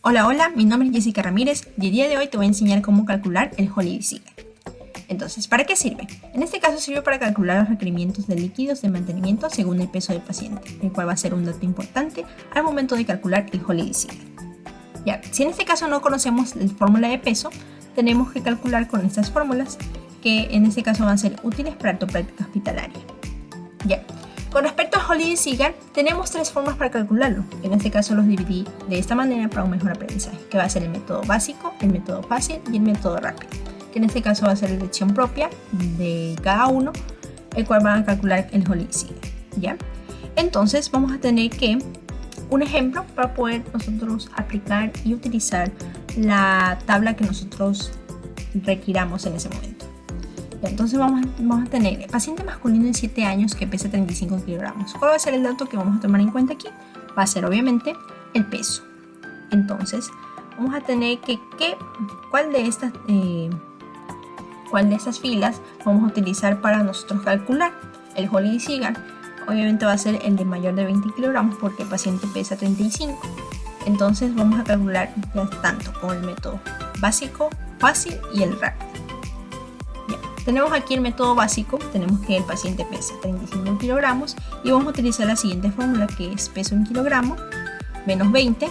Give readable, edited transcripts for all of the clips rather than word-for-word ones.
Hola, hola, mi nombre es Jessica Ramírez y el día de hoy te voy a enseñar cómo calcular el Holiday-Sigar. Entonces, ¿para qué sirve? En este caso sirve para calcular los requerimientos de líquidos de mantenimiento según el peso del paciente, el cual va a ser un dato importante al momento de calcular el Holiday-Sigar. Ya, si en este caso no conocemos la fórmula de peso, tenemos que calcular con estas fórmulas que en este caso van a ser útiles para tu práctica hospitalaria. Ya. Con respecto al Holiday-Sigar, tenemos tres formas para calcularlo. En este caso los dividí de esta manera para un mejor aprendizaje, que va a ser el método básico, el método fácil y el método rápido, que en este caso va a ser la elección propia de cada uno, el cual van a calcular el Holiday-Sigar. ¿Ya? Entonces vamos a tener un ejemplo para poder nosotros aplicar y utilizar la tabla que nosotros requiramos en ese momento. Entonces vamos a tener paciente masculino de 7 años que pesa 35 kilogramos. ¿Cuál va a ser el dato que vamos a tomar en cuenta aquí? Va a ser obviamente el peso. Entonces vamos a tener ¿cuál de estas filas vamos a utilizar para nosotros calcular el Holiday-Sigar? Obviamente va a ser el de mayor de 20 kilogramos porque el paciente pesa 35. Entonces vamos a calcular ya tanto con el método básico, fácil y el rápido. Tenemos aquí el método básico, tenemos que el paciente pesa 35 kilogramos y vamos a utilizar la siguiente fórmula que es peso en kilogramo menos 20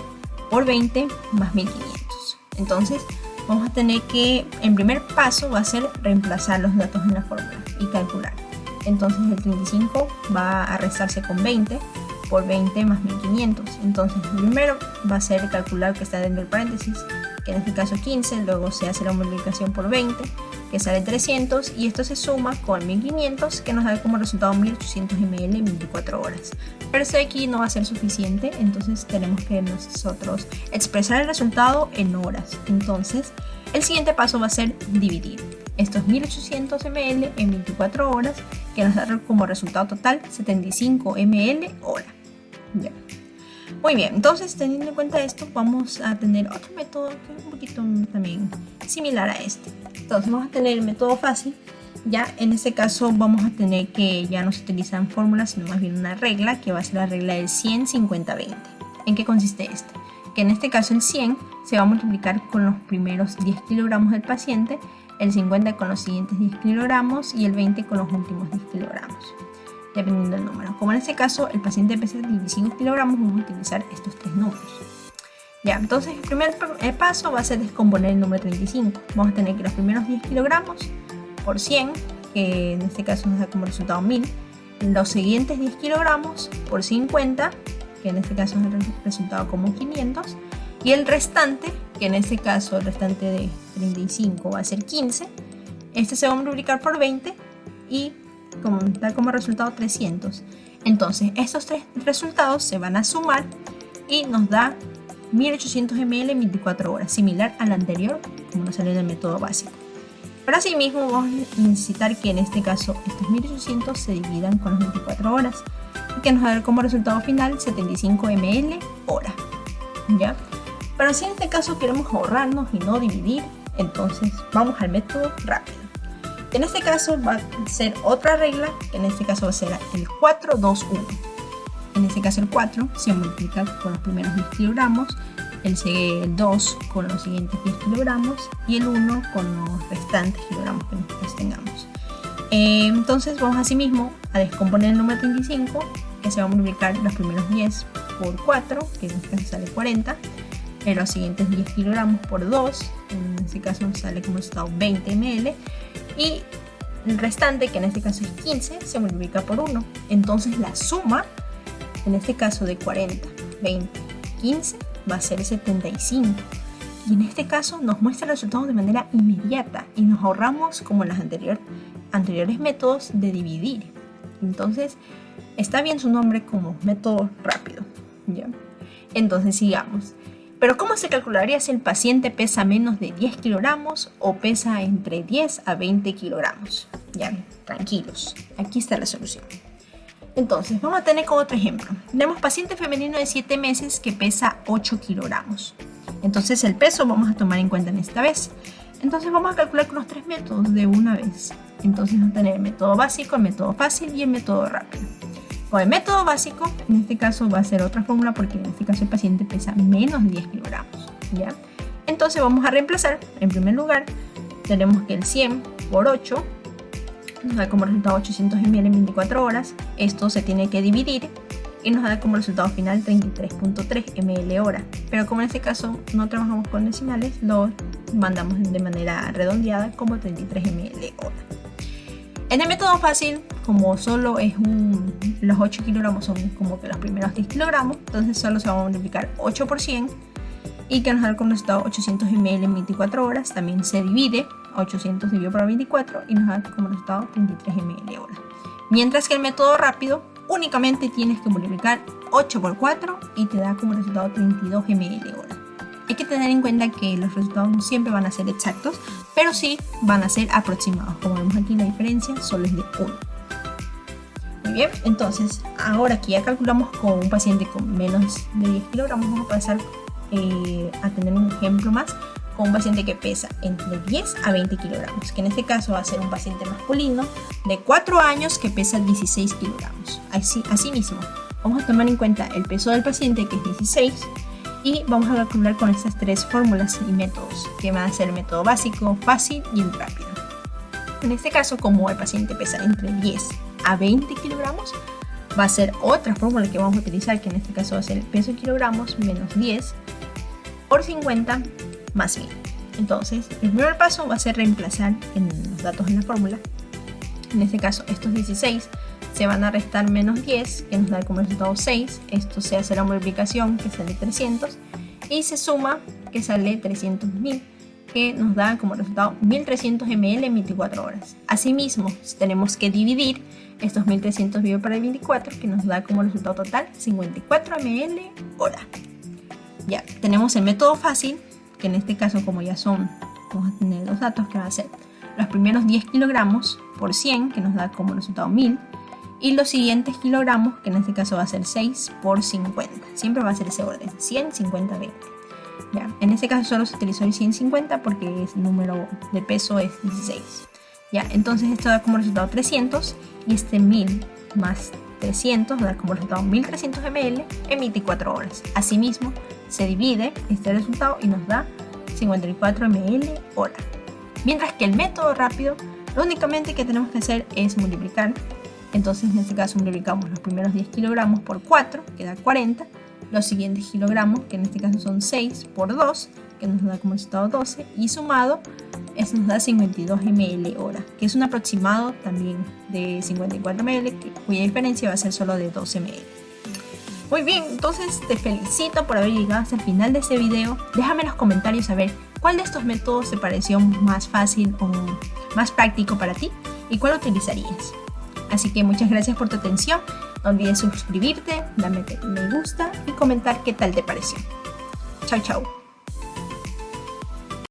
por 20 más 1500. Entonces vamos a tener que, en primer paso va a ser reemplazar los datos en la fórmula y calcular. Entonces el 35 va a restarse con 20 por 20 más 1500. Entonces primero va a ser calcular que está dentro del paréntesis, que en este caso 15, luego se hace la multiplicación por 20, que sale 300, y esto se suma con 1500, que nos da como resultado 1800 ml en 24 horas. Pero esto de aquí no va a ser suficiente, entonces tenemos que nosotros expresar el resultado en horas. Entonces el siguiente paso va a ser dividir estos 1800 ml en 24 horas, que nos da como resultado total 75 ml hora. Ya. Muy bien, entonces teniendo en cuenta esto, vamos a tener otro método que es un poquito también similar a este. Entonces vamos a tener el método fácil. Ya en este caso vamos a tener que ya no se utilizan fórmulas, sino más bien una regla, que va a ser la regla del 100, 50, 20. ¿En qué consiste esto? Que en este caso el 100 se va a multiplicar con los primeros 10 kilogramos del paciente, el 50 con los siguientes 10 kilogramos y el 20 con los últimos 10 kilogramos. Dependiendo del número. Como en este caso el paciente pesa 35 kilogramos, vamos a utilizar estos tres números. Ya, entonces el primer paso va a ser descomponer el número 35. Vamos a tener que los primeros 10 kilogramos por 100, que en este caso nos da como resultado 1000. Los siguientes 10 kilogramos por 50, que en este caso es el resultado como 500. Y el restante, que en este caso el restante de 35 va a ser 15. Este se va a multiplicar por 20 y da como resultado 300. Entonces estos tres resultados se van a sumar y nos da 1800 ml en 24 horas, similar al anterior como nos salió en el método básico. Pero asimismo vamos a necesitar que en este caso estos 1800 se dividan con las 24 horas y que nos da como resultado final 75 ml hora. ¿Ya? Pero si en este caso queremos ahorrarnos y no dividir, entonces vamos al método rápido. En este caso va a ser otra regla, que en este caso va a ser el 4, 2, 1. En este caso el 4 se multiplica con los primeros 10 kilogramos, el 2 con los siguientes 10 kilogramos y el 1 con los restantes kilogramos que nosotros tengamos. Entonces vamos asimismo a descomponer el número 35, que se va a multiplicar los primeros 10 por 4, que en este caso sale 40. Los siguientes 10 kilogramos por 2, en este caso nos sale como resultado 20 ml. Y el restante, que en este caso es 15, se multiplica por 1. Entonces la suma, en este caso de 40, 20, 15, va a ser 75. Y en este caso nos muestra el resultado de manera inmediata y nos ahorramos, como en los anteriores métodos, de dividir. Entonces está bien su nombre como método rápido. ¿Ya? Entonces sigamos. Pero ¿cómo se calcularía si el paciente pesa menos de 10 kilogramos o pesa entre 10 a 20 kilogramos? Ya, tranquilos, aquí está la solución. Entonces, vamos a tener como otro ejemplo. Tenemos paciente femenino de 7 meses que pesa 8 kilogramos. Entonces, el peso vamos a tomar en cuenta en esta vez. Entonces, vamos a calcular con los tres métodos de una vez. Entonces, vamos a tener el método básico, el método fácil y el método rápido. Con el método básico, en este caso va a ser otra fórmula porque en este caso el paciente pesa menos de 10 kilogramos. ¿ya? Entonces vamos a reemplazar. En primer lugar, tenemos que el 100 por 8 nos da como resultado 800 ml en 24 horas. Esto se tiene que dividir y nos da como resultado final 33.3 ml hora. Pero como en este caso no trabajamos con decimales, lo mandamos de manera redondeada como 33 ml hora. En el método fácil, como solo es los 8 kilogramos son como que los primeros 10 kilogramos, entonces solo se va a multiplicar 8 por 100 y que nos da como resultado 800 ml en 24 horas. También se divide 800 dividido por 24 y nos da como resultado 33 ml hora. Mientras que el método rápido únicamente tienes que multiplicar 8 por 4 y te da como resultado 32 ml hora. Hay que tener en cuenta que los resultados no siempre van a ser exactos, pero sí van a ser aproximados. Como vemos aquí, la diferencia solo es de 1. Muy bien, entonces ahora que ya calculamos con un paciente con menos de 10 kilogramos, vamos a pasar a tener un ejemplo más con un paciente que pesa entre 10 a 20 kilogramos, que en este caso va a ser un paciente masculino de 4 años que pesa 16 kilogramos. Asimismo, vamos a tomar en cuenta el peso del paciente, que es 16, y vamos a calcular con estas tres fórmulas y métodos, que van a ser el método básico, fácil y el rápido. En este caso, como el paciente pesa entre 10 a 20 kilogramos, va a ser otra fórmula que vamos a utilizar, que en este caso va a ser el peso en kilogramos menos 10 por 50 más 1000. Entonces, el primer paso va a ser reemplazar en los datos en la fórmula. En este caso, estos 16 se van a restar menos 10, que nos da como resultado 6. Esto se hace la multiplicación, que sale 300, y se suma, que sale 300.000, que nos da como resultado 1300 ml en 24 horas. Asimismo, tenemos que dividir estos 1300 dividido por el 24, que nos da como resultado total 54 ml hora. Ya, tenemos el método fácil, que en este caso, como ya son, vamos a tener los datos que van a ser los primeros 10 kilogramos por 100, que nos da como resultado 1000, y los siguientes kilogramos, que en este caso va a ser 6 por 50. Siempre va a ser ese orden, 100, 50, 20. Ya, en este caso solo se utilizó el 150 porque el número de peso es 16. Ya, entonces esto da como resultado 300, y este 1000 más 300 da como resultado 1300 ml en 24 horas. Asimismo, se divide este resultado y nos da 54 ml hora. Mientras que el método rápido, lo únicamente que tenemos que hacer es multiplicar. Entonces en este caso multiplicamos los primeros 10 kilogramos por 4, que da 40. Los siguientes kilogramos, que en este caso son 6 por 2, que nos da como resultado 12. Y sumado, eso nos da 52 ml hora, que es un aproximado también de 54 ml, cuya diferencia va a ser solo de 12 ml. Muy bien, entonces te felicito por haber llegado hasta el final de este video. Déjame en los comentarios saber cuál de estos métodos te pareció más fácil o más práctico para ti y cuál utilizarías. Así que muchas gracias por tu atención. No olvides suscribirte, darme me gusta y comentar qué tal te pareció. Chao, chao.